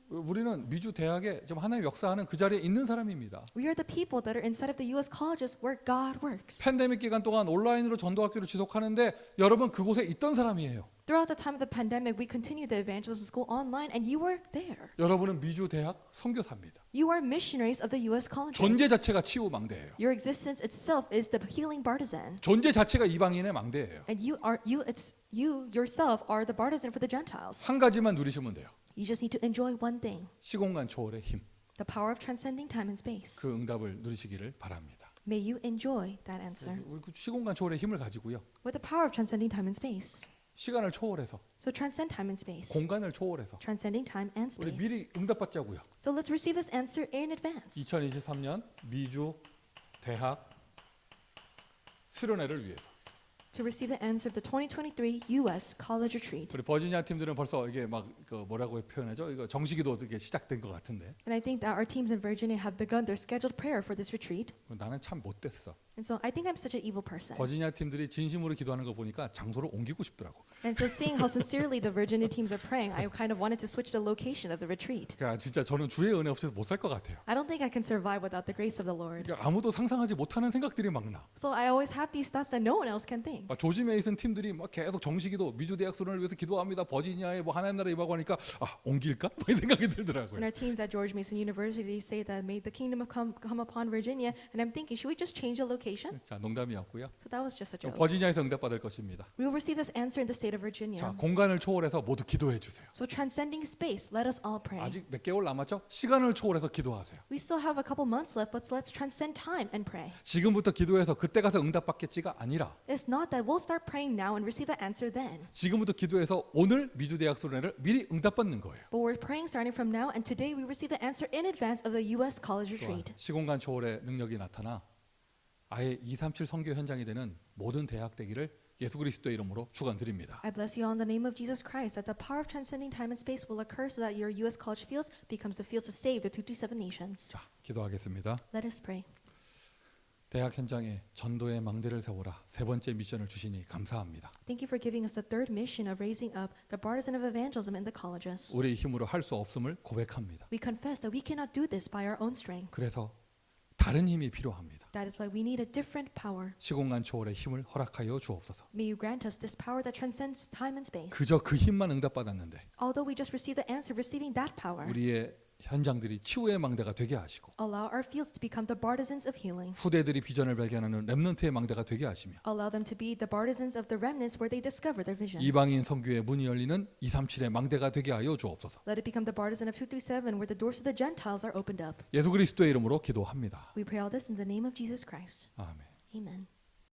우리는 미주 대학에 좀 하나님 역사하는 그 자리에 있는 사람입니다. We are the people that are inside of the U.S. colleges where God works. 팬데믹 기간 동안 온라인으로 전도학교를 지속하는데 여러분 그곳에 있던 사람이에요. Throughout the time of the pandemic, we continued the evangelism school online, and you were there. 여러분은 미주 대학 선교사입니다. You are missionaries of the U.S. colleges. 존재 자체가 치유 망대예요. Your existence itself is the healing partisan, 존재 자체가 이방인의 망대예요. and you yourself are the partisan for the Gentiles. 한 가지만 누리시면 돼요. You just need to enjoy one thing: 시공간 초월의 힘. the power of transcending time and space. 그 응답을 누리시기를 바랍니다. May you enjoy that answer 우리 그 시공간 초월의 힘을 가지고요. with the power of transcending time and space. 시간을 초월해서 So transcend time and space. 공간을 초월해서 Transcending time and 우리 space. 미리 응답받자고요. So let's receive this answer in advance. 2023년 미주 대학 수련회를 위해서. To receive the answer of the 2023 U.S. College Retreat. 우리 버지니아 팀들은 벌써 이게 막 그 뭐라고 표현하죠? 이거 정식기도 어떻게 시작된 것 같은데 And I think that our teams in Virginia have begun their scheduled prayer for this retreat. 나는 참 못됐어. And so I think I'm such an evil person. 버지니아 팀들이 진심으로 기도하는 거 보니까 장소를 옮기고 싶더라고. And so seeing how sincerely the Virginia teams are praying, I kind of wanted to switch the location of the retreat. 그러니까 진짜 저는 주의 은혜 없이서 못 살 것 같아요. I don't think I can survive without the grace of the Lord. 그러니까 아무도 상상하지 못하는 생각들이 막 나. So I always have these thoughts that no one else can think. 막 조지 메이슨 팀들이 막 계속 정식기도 미주 대학 수련을 위해서 기도합니다. 버지니아에 뭐 하나님 나라 임하고 하니까 옮길까? 뭐 이 생각이 들더라고요. And our teams at George Mason University say that may the kingdom come upon Virginia. And I'm thinking, should we just change the location? 자, 농담이었고요. So that was just a joke. 버지니아에서 응답받을 것입니다. We will receive this answer in the state of 자, Virginia. 공간을 초월해서 모두 기도해 주세요. So transcending space, let us all pray. 아직 몇 개월 남았죠? 시간을 초월해서 기도하세요. We still have a couple months left, but let's transcend time and pray. 지금부터 기도해서 그때 가서 응답받겠지가 아니라 It's not that we'll start praying now and receive the answer then. 지금부터 기도해서 오늘 미주 대학 수련회를 미리 응답받는 거예요. But we're praying starting from now, and today we receive the answer in advance of the U.S. College 또한 Retreat. 시공간 초월의 능력이 나타나 아예 237 선교 현장이 되는 모든 대학 되기를 예수 그리스도의 이름으로 축원드립니다. I bless you all in the name of Jesus Christ, that the power of transcending time and space will occur so that your U.S. college fields becomes the fields to save the 237 nations. 자, 기도하겠습니다. Let us pray. 대학 현장에 전도의 망대를 세워라. 세 번째 미션을 주시니 감사합니다. Thank you for giving us the third mission of raising up the partisan of evangelism in the colleges. 우리의 힘으로 할 수 없음을 고백합니다. We confess that we cannot do this by our own strength. 그래서 다른 힘이 필요합니다. That is why we need a different power. 시공간 초월의 힘을 허락하여 주옵소서. May you grant us this power that transcends time and space. 그저 그 힘만 응답받았는데 Although we just received the answer, receiving that power, 우리의 현장들이 치유의 망대가 되게 하시고 allow our fields to become the partisans of healing. 후대들이 비전을 발견하는 렘넌트의 망대가 되게 하시며 Allow them to be the partisans of the remnants where they discover their vision. 이방인 선교의 문이 열리는 237의 망대가 되게 하여 주옵소서. Let it become the partisan of 237 where the doors to the Gentiles are opened up. 예수 그리스도의 이름으로 기도합니다. We pray all this in the name of Jesus Christ. 아멘. Amen.